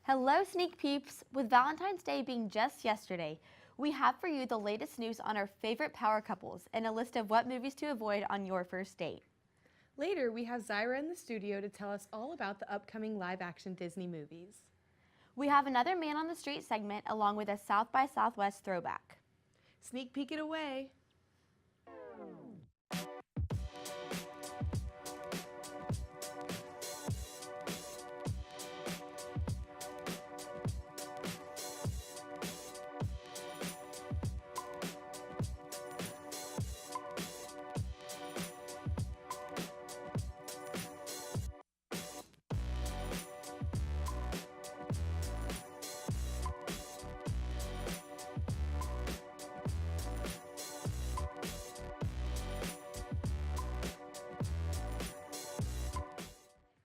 Hello, Sneak Peeps! With Valentine's Day being just yesterday, we have for you the latest news on our favorite power couples and a list of what movies to avoid on your first date. Later, we have Zayra in the studio to tell us all about the upcoming live-action Disney movies. We have another Man on the Street segment along with a South by Southwest throwback. Sneak peek it away!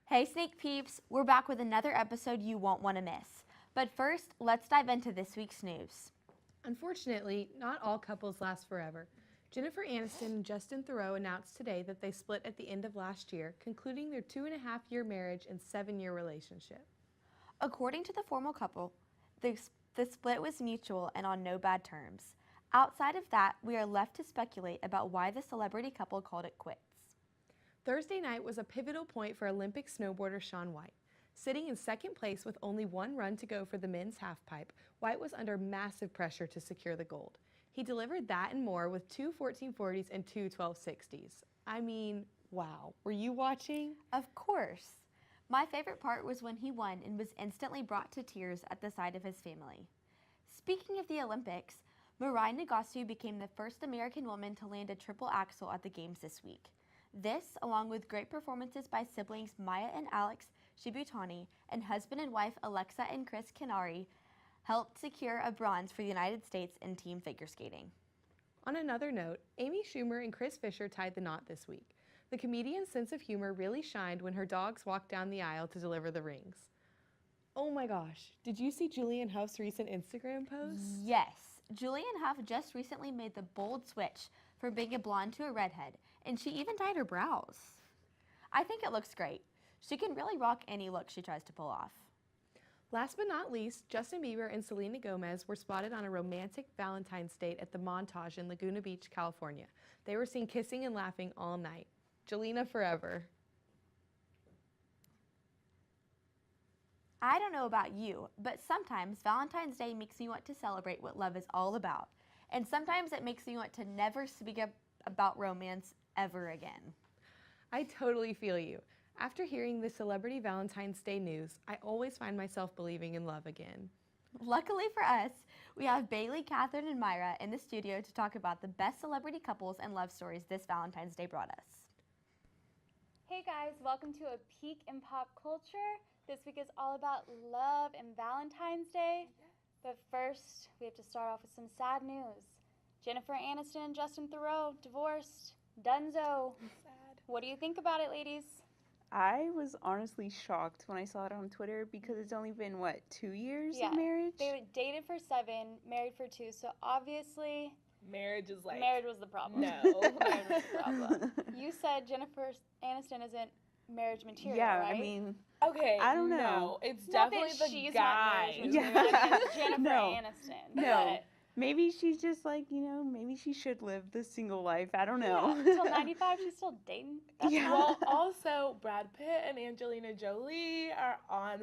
Hey, Sneak Peeps! We're back with another episode you won't want to miss. But first, let's dive into this week's news. Unfortunately, not all couples last forever. Jennifer Aniston and Justin Theroux announced today that they split at the end of last year, concluding their 2.5-year marriage and 7-year relationship. According to the formal couple, the split was mutual and on no bad terms. Outside of that, we are left to speculate about why the celebrity couple called it quits. Thursday night was a pivotal point for Olympic snowboarder Shaun White. Sitting in second place with only one run to go for the men's halfpipe, White was under massive pressure to secure the gold. He delivered that and more with two 1440s and two 1260s. I mean, wow. Were you watching? Of course. My favorite part was when he won and was instantly brought to tears at the sight of his family. Speaking of the Olympics, Mirai Nagasu became the first American woman to land a triple axel at the Games this week. This, along with great performances by siblings Maya and Alex Shibutani and husband and wife Alexa and Chris Kanari, helped secure a bronze for the United States in team figure skating. On another note, Amy Schumer and Chris Fisher tied the knot this week. The comedian's sense of humor really shined when her dogs walked down the aisle to deliver the rings. Oh my gosh, did you see Julianne Hough's recent Instagram post? Yes, Julianne Hough just recently made the bold switch from being a blonde to a redhead, and she even dyed her brows. I think it looks great. She can really rock any look she tries to pull off. Last but not least, Justin Bieber and Selena Gomez were spotted on a romantic Valentine's date at the Montage in Laguna Beach, California. They were seen kissing and laughing all night. Jelena forever. I don't know about you, but sometimes Valentine's Day makes me want to celebrate what love is all about. And sometimes it makes me want to never speak about romance ever again. I totally feel you. After hearing the celebrity Valentine's Day news, I always find myself believing in love again. Luckily for us, we have Bailey, Catherine, and Myra in the studio to talk about the best celebrity couples and love stories this Valentine's Day brought us. Hey guys, welcome to a peek in pop culture. This week is all about love and Valentine's Day. But first, we have to start off with some sad news. Jennifer Aniston and Justin Theroux divorced. Dunzo. Sad. What do you think about it, ladies? I was honestly shocked when I saw it on Twitter because it's only been, 2 years Yeah, of marriage? They dated for 7, married for 2, so obviously Marriage is like... marriage was the problem. No. Marriage was the problem. You said Jennifer Aniston isn't marriage material, Yeah, right? I mean, Okay, I don't know. No, it's Not definitely that the she's guy. not marriage Yeah. material. It's Jennifer No. Aniston. No. maybe she's just like, maybe she should live the single life. I don't know. Yeah, until 95, she's still dating. That's Yeah. Well, also, Brad Pitt and Angelina Jolie are on...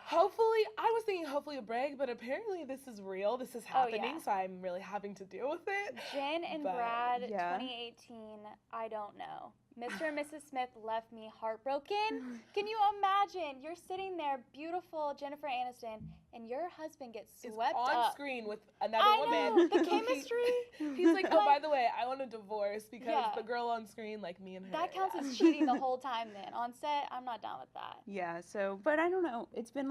Hopefully, I was thinking hopefully a break, but apparently this is real. This is happening, yeah. so I'm really having to deal with it. Jen and But, Brad, yeah. 2018, I don't know. Mr. and Mrs. Smith left me heartbroken. Can you imagine? You're sitting there, beautiful Jennifer Aniston, and your husband gets It's swept on up. screen with another I woman. know, the chemistry. He's like, oh, by the way, I want a divorce because Yeah. the girl on screen, like me and her. That counts yeah. as cheating the whole time then. On set, I'm not down with that. Yeah, so, but I don't know. It's been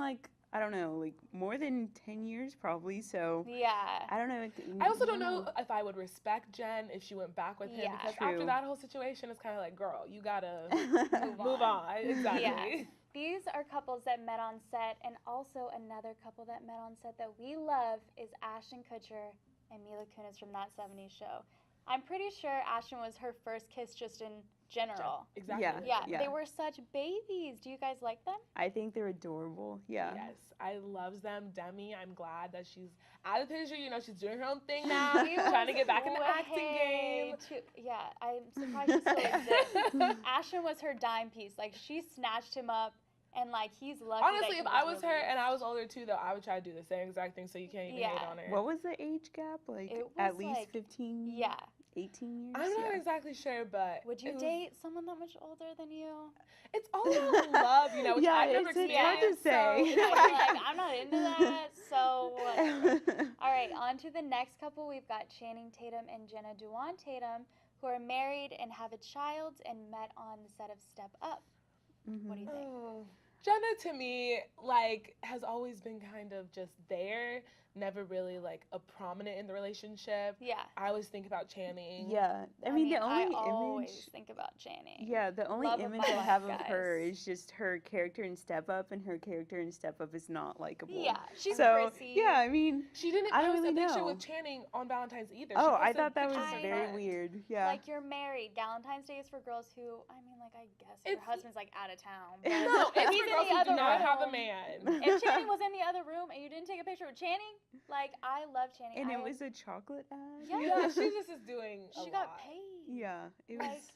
more than 10 years probably, so Yeah. I don't know. I also don't know if I would respect Jen if she went back with him Yeah. because True. after that whole situation, it's kind of like, girl, you gotta Move move on. Exactly. Yeah. These are couples that met on set, and also another couple that met on set that we love is Ashton Kutcher and Mila Kunis from That 70s Show. I'm pretty sure Ashton was her first kiss just in general. Exactly. Yeah. Yeah, they were such babies. Do you guys like them? I think they're adorable. Yeah. Yes, I loves them. Demi, I'm glad that she's out of the picture. You know, she's doing her own thing now, She trying to was get back in the acting way game. yeah, I'm surprised she still exists. Ashton was her dime piece. Like, she snatched him up, and like, he's lucky. Honestly, if I was her and I was older too, though, I would try to do the same exact thing. So you can't even hate on her. What was the age gap? Like It was at least like- 15? Yeah. 18 years? I'm not Yeah. exactly sure, but Would you date someone that much older than you? It's all about love, you know. Which Yeah, I've never it's hard experienced. to say. So, like, I'm not into that, so whatever. All right, on to the next couple. We've got Channing Tatum and Jenna Dewan Tatum, who are married and have a child and met on the set of Step Up. What do you think? Oh. Jenna, to me, like, has always been kind of just there, never really, like, a prominent in the relationship. Yeah. I always think about Channing. Yeah. I mean, the only I always image. think about Channing. Yeah, the only Love of image my I life, have of guys. her is just her character in Step Up, and her character in Step Up is not likable. Yeah, she's so prissy. yeah, I mean, She didn't I don't post really a picture know. with Channing on Valentine's either. oh, She I posted thought that was pictures of very friends. weird. Yeah. Like, you're married. Valentine's Day is for girls who, I mean, like, I guess your It's- husband's, like, out of town. But No, if it's he's for in girls the who other do not have a room, man. if Channing was in the other room and you didn't take a picture with Channing, like, I love Channing. and it I- was a chocolate ad. Yeah. Yeah, she just is doing a she lot. got paid. Yeah, it Like, was.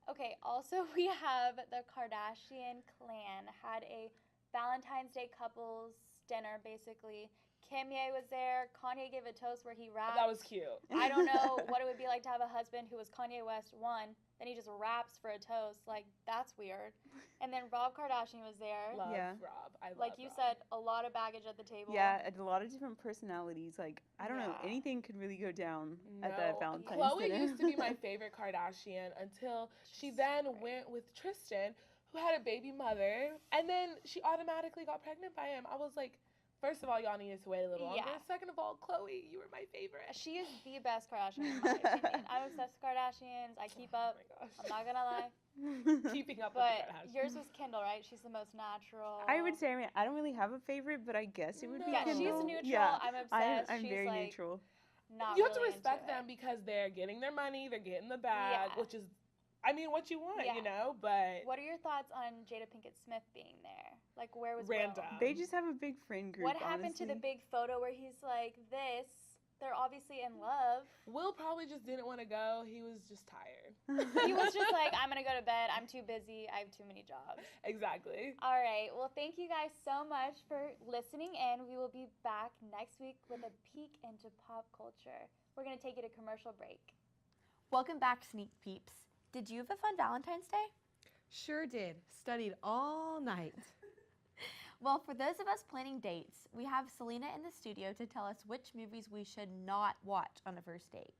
okay, also we have the Kardashian clan had a Valentine's Day couples dinner, basically. Kanye was there. Kanye gave a toast where he rapped. That was cute. I don't know what it would be like to have a husband who was Kanye West, one, then he just raps for a toast. Like, that's weird. And then Rob Kardashian was there. Love Yeah. Rob. I love Like you Rob. said, a lot of baggage at the table. Yeah, and a lot of different personalities. Like, I don't know, Yeah. anything could really go down No, at that Valentine's Chloe dinner. used to be my favorite Kardashian until she She's then great. went with Tristan, who had a baby mother, and then she automatically got pregnant by him. I was like, first of all, y'all needed to wait a little longer. Yeah. Second of all, Chloe, you were my favorite. She is the best Kardashian, in my opinion. I'm obsessed with Kardashians. I keep up. Oh I'm not gonna lie. my gosh. Keeping up with But the Kardashians. yours was Kendall, right? She's the most natural. I would say, I mean, I don't really have a favorite, but I guess it would be Yeah, she's Kendall. neutral. Yeah, I'm obsessed. I'm she's very like, neutral. Not You have to really respect into it. them because they're getting their money, they're getting the bag, Yeah. which is, I mean, what you want, Yeah. you know, but What are your thoughts on Jada Pinkett Smith being there? Like, where was Will? Random. They just have a big friend group. What happened to the honestly. big photo where he's like this? They're obviously in love. Will probably just didn't want to go. He was just tired. He was just like, I'm gonna go to bed. I'm too busy. I have too many jobs. Exactly. All right. Well, thank you guys so much for listening, and we will be back next week with a peek into pop culture. We're gonna take you to commercial break. Welcome back, Sneak Peeps. Did you have a fun Valentine's Day? Sure did. Studied all night. Well, for those of us planning dates, we have Selina in the studio to tell us which movies we should not watch on a first date.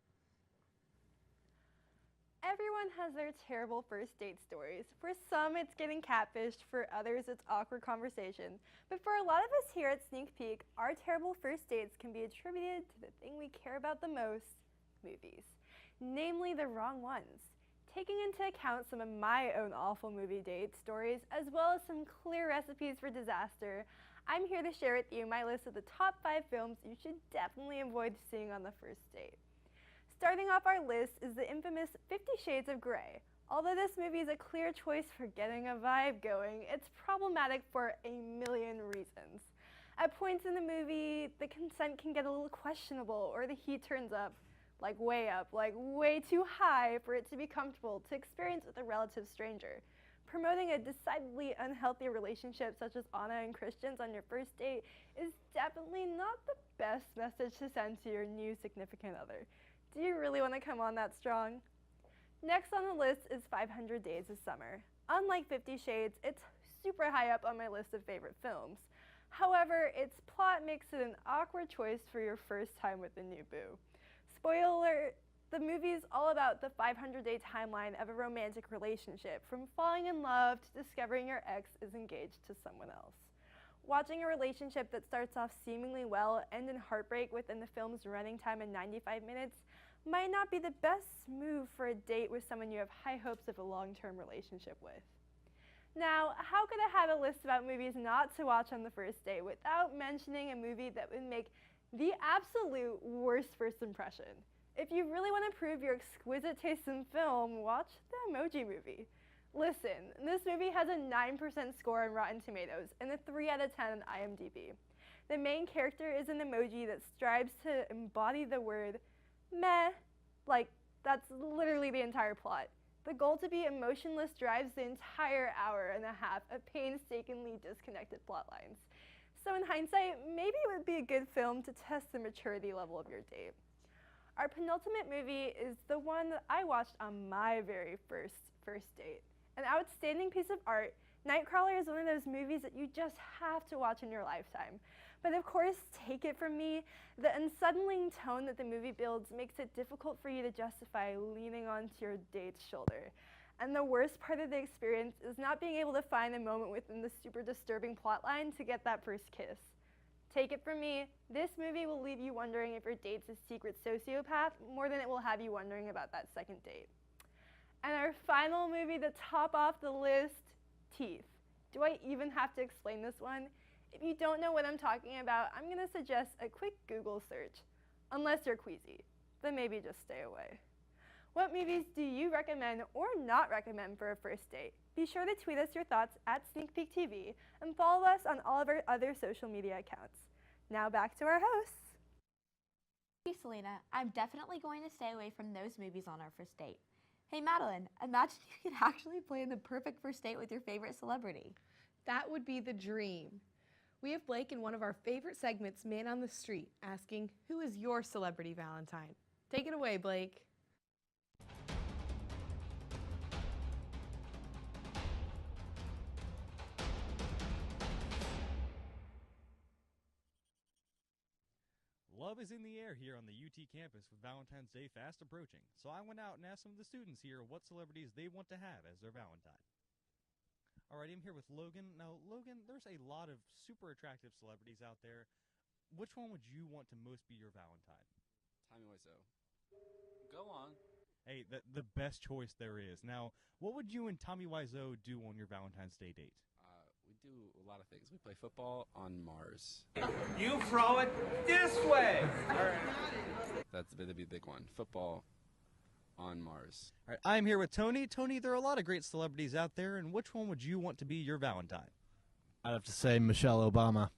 Everyone has their terrible first date stories. For some, it's getting catfished. For others, it's awkward conversations. But for a lot of us here at Sneak Peek, our terrible first dates can be attributed to the thing we care about the most, movies. Namely, the wrong ones. Taking into account some of my own awful movie date stories, as well as some clear recipes for disaster, I'm here to share with you my list of the top 5 films you should definitely avoid seeing on the first date. Starting off our list is the infamous 50 Shades of Grey. Although this movie is a clear choice for getting a vibe going, it's problematic for a million reasons. At points in the movie, the consent can get a little questionable, or the heat turns up, like way too high for it to be comfortable to experience with a relative stranger. Promoting a decidedly unhealthy relationship such as Anna and Christian's on your first date is definitely not the best message to send to your new significant other. Do you really want to come on that strong? Next on the list is 500 Days of Summer. Unlike 50 Shades, it's super high up on my list of favorite films. However, its plot makes it an awkward choice for your first time with a new boo. Spoiler, the movie is all about the 500-day timeline of a romantic relationship, from falling in love to discovering your ex is engaged to someone else. Watching a relationship that starts off seemingly well end in heartbreak within the film's running time of 95 minutes might not be the best move for a date with someone you have high hopes of a long-term relationship with. Now, how could I have a list about movies not to watch on the first date without mentioning a movie that would make the absolute worst first impression? If you really want to prove your exquisite taste in film, watch the Emoji Movie. Listen, this movie has a 9% score on Rotten Tomatoes and a 3 out of 10 on IMDb. The main character is an emoji that strives to embody the word meh. Like, that's literally the entire plot. The goal to be emotionless drives the entire hour and a half of painstakingly disconnected plot lines. So in hindsight, maybe it would be a good film to test the maturity level of your date. Our penultimate movie is the one that I watched on my very first date. An outstanding piece of art, Nightcrawler is one of those movies that you just have to watch in your lifetime. But of course, take it from me, the unsettling tone that the movie builds makes it difficult for you to justify leaning onto your date's shoulder. And the worst part of the experience is not being able to find a moment within the super disturbing plotline to get that first kiss. Take it from me, this movie will leave you wondering if your date's a secret sociopath more than it will have you wondering about that second date. And our final movie to top off the list, Teeth. Do I even have to explain this one? If you don't know what I'm talking about, I'm going to suggest a quick Google search. Unless you're queasy, then maybe just stay away. What movies do you recommend or not recommend for a first date? Be sure to tweet us your thoughts at SneakPeekTV and follow us on all of our other social media accounts. Now back to our hosts. Hey Selena, I'm definitely going to stay away from those movies on our first date. Hey Madeline, imagine you could actually plan the perfect first date with your favorite celebrity. That would be the dream. We have Blake in one of our favorite segments, Man on the Street, asking, who is your celebrity Valentine? Take it away, Blake. Love is in the air here on the UT campus with Valentine's Day fast approaching, so I went out and asked some of the students here what celebrities they want to have as their Valentine. Alright, I'm here with Logan. Now, Logan, there's a lot of super attractive celebrities out there. Which one would you want to most be your Valentine? Tommy Wiseau. Go on. Hey, the best choice there is. Now, what would you and Tommy Wiseau do on your Valentine's Day date? We do a lot of things. We play football on Mars. You throw it this way. That'd be a big one. Football on Mars. All right, I'm here with Tony. Tony, there are a lot of great celebrities out there, and which one would you want to be your Valentine? I'd have to say Michelle Obama.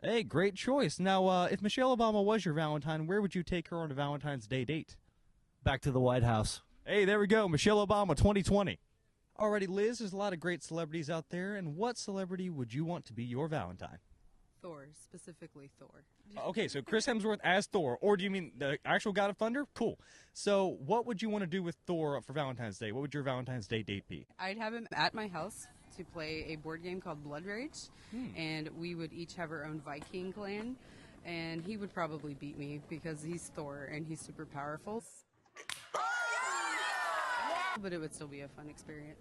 Hey, great choice. Now, if Michelle Obama was your Valentine, where would you take her on a Valentine's Day date? Back to the White House. Hey, there we go. Michelle Obama 2020. Alrighty, Liz, there's a lot of great celebrities out there, and what celebrity would you want to be your Valentine? Thor, specifically Thor. Okay, so Chris Hemsworth as Thor, or do you mean the actual God of Thunder? Cool. So what would you want to do with Thor for Valentine's Day? What would your Valentine's Day date be? I'd have him at my house to play a board game called Blood Rage, and we would each have our own Viking clan, and he would probably beat me because he's Thor and he's super powerful. But it would still be a fun experience.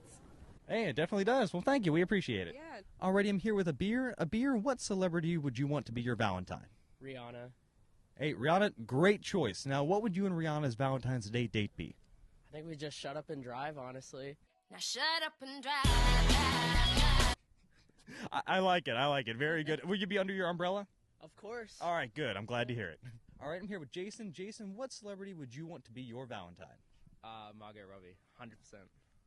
Hey, it definitely does. Well, thank you. We appreciate it. Yeah. Alrighty, I'm here with a beer. A beer, what celebrity would you want to be your Valentine? Rihanna. Hey, Rihanna, great choice. Now, what would you and Rihanna's Valentine's Day date be? I think we just shut up and drive, honestly. Now shut up and drive. I like it. I like it. Very good. Will you be under your umbrella? Of course. All right, good. I'm glad to hear it. All right, I'm here with Jason. Jason, what celebrity would you want to be your Valentine? Margot Robbie, 100%.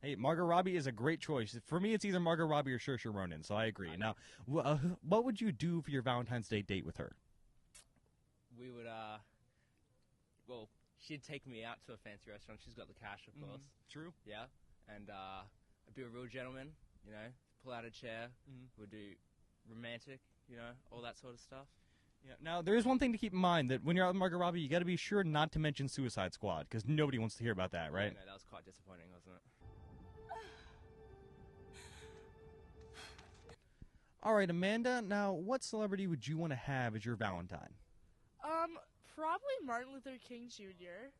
Hey, Margot Robbie is a great choice. For me, it's either Margot Robbie or Saoirse Ronan, so I agree. Now, what would you do for your Valentine's Day date with her? We would, well, she'd take me out to a fancy restaurant. She's got the cash, of course. True. Yeah. And I'd be a real gentleman, you know, pull out a chair. We'd do romantic, you know, all that sort of stuff. Yeah. Now, there is one thing to keep in mind, that when you're out with Margot Robbie, you got to be sure not to mention Suicide Squad, because nobody wants to hear about that, right? No, that was quite disappointing, wasn't it? All right, Amanda, now, what celebrity would you want to have as your Valentine? Probably Martin Luther King Jr.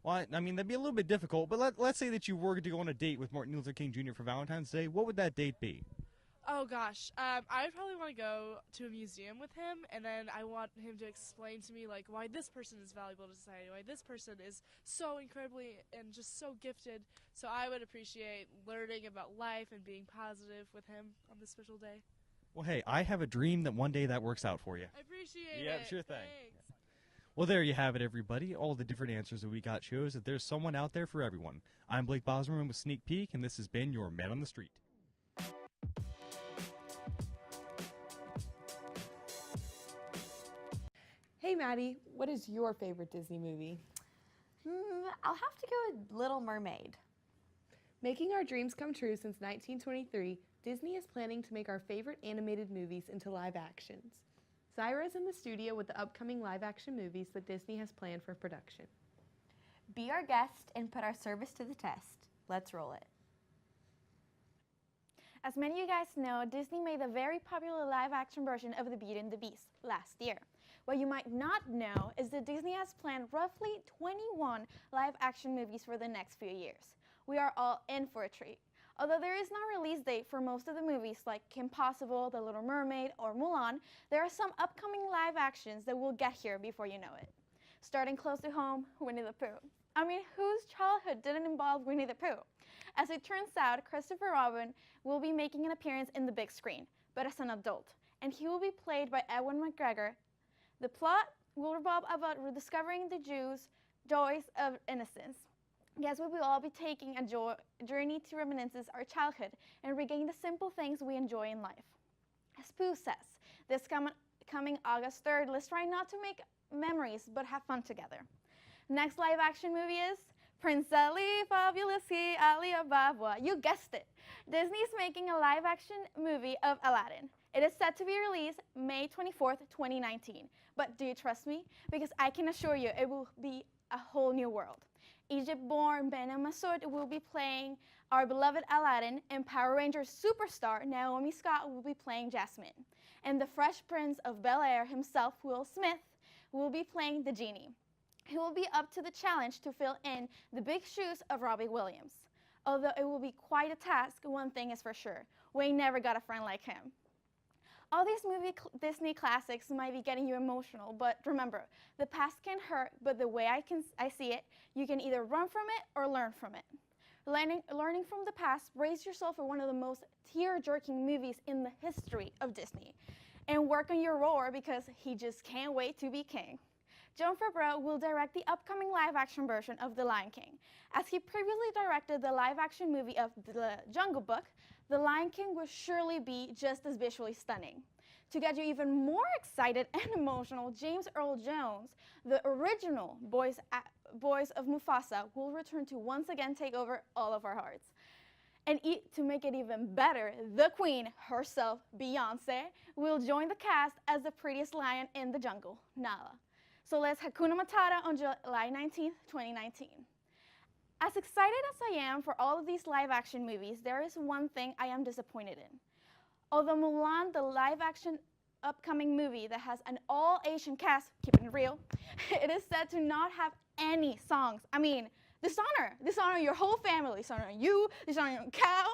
Well, I mean, that'd be a little bit difficult, but let's say that you were to go on a date with Martin Luther King Jr. for Valentine's Day. What would that date be? Oh gosh, I would probably want to go to a museum with him, and then I want him to explain to me like why this person is valuable to society, why this person is so incredibly and just so gifted. So I would appreciate learning about life and being positive with him on this special day. Well, hey, I have a dream that one day that works out for you. I appreciate it. Yeah, sure thing. Thanks. Well, there you have it, everybody. All the different answers that we got shows that there's someone out there for everyone. I'm Blake Bosmerman with Sneak Peek, and this has been your Man on the Street. Hey Maddie, what is your favorite Disney movie? I'll have to go with Little Mermaid. Making our dreams come true since 1923, Disney is planning to make our favorite animated movies into live actions. Zayra is in the studio with the upcoming live action movies that Disney has planned for production. Be our guest and put our service to the test. Let's roll it. As many of you guys know, Disney made a very popular live-action version of The Beauty and the Beast last year. What you might not know is that Disney has planned roughly 21 live-action movies for the next few years. We are all in for a treat. Although there is no release date for most of the movies like Kim Possible, The Little Mermaid, or Mulan, there are some upcoming live actions that will get here before you know it. Starting close to home, Winnie the Pooh. I mean, whose childhood didn't involve Winnie the Pooh? As it turns out, Christopher Robin will be making an appearance in the big screen, but as an adult, and he will be played by Ewan McGregor. The plot will revolve about rediscovering the joys of innocence. Guess we will all be taking a journey to reminisce our childhood and regain the simple things we enjoy in life. As Pooh says, this coming August 3rd, let's try not to make memories, but have fun together. Next live action movie is Prince Ali, Fabulously Alibaba. You guessed it. Disney is making a live action movie of Aladdin. It is set to be released May 24th, 2019. But do you trust me? Because I can assure you it will be a whole new world. Egypt-born Bena Massoud will be playing our beloved Aladdin, and Power Rangers superstar Naomi Scott will be playing Jasmine. And the Fresh Prince of Bel-Air himself, Will Smith, will be playing the genie. He will be up to the challenge to fill in the big shoes of Robbie Williams. Although it will be quite a task, one thing is for sure, we never got a friend like him. All these Disney classics might be getting you emotional, but remember, the past can hurt, but the way I see it, you can either run from it or learn from it. Learning from the past, brace yourself for one of the most tear-jerking movies in the history of Disney. And work on your roar because he just can't wait to be king. Jon Favreau will direct the upcoming live-action version of The Lion King. As he previously directed the live-action movie of The Jungle Book, The Lion King will surely be just as visually stunning. To get you even more excited and emotional, James Earl Jones, the original voice of Mufasa, will return to once again take over all of our hearts. And to make it even better, the queen herself, Beyoncé, will join the cast as the prettiest lion in the jungle, Nala. So let's Hakuna Matata on July 19th, 2019. As excited as I am for all of these live-action movies, there is one thing I am disappointed in. Although Mulan, the live-action upcoming movie that has an all-Asian cast, keeping it real, it is said to not have any songs. I mean, dishonor your whole family, dishonor you, dishonor your cow.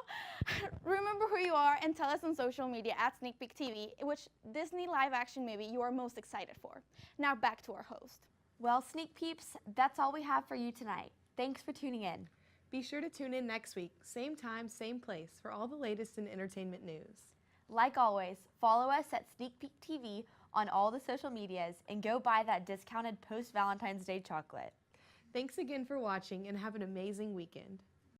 Remember who you are and tell us on social media at Sneak Peek TV which Disney live-action movie you are most excited for. Now back to our host. Well, Sneak Peeps, that's all we have for you tonight. Thanks for tuning in. Be sure to tune in next week, same time, same place, for all the latest in entertainment news. Like always, follow us at Sneak Peek TV on all the social medias and go buy that discounted post-Valentine's Day chocolate. Thanks again for watching and have an amazing weekend.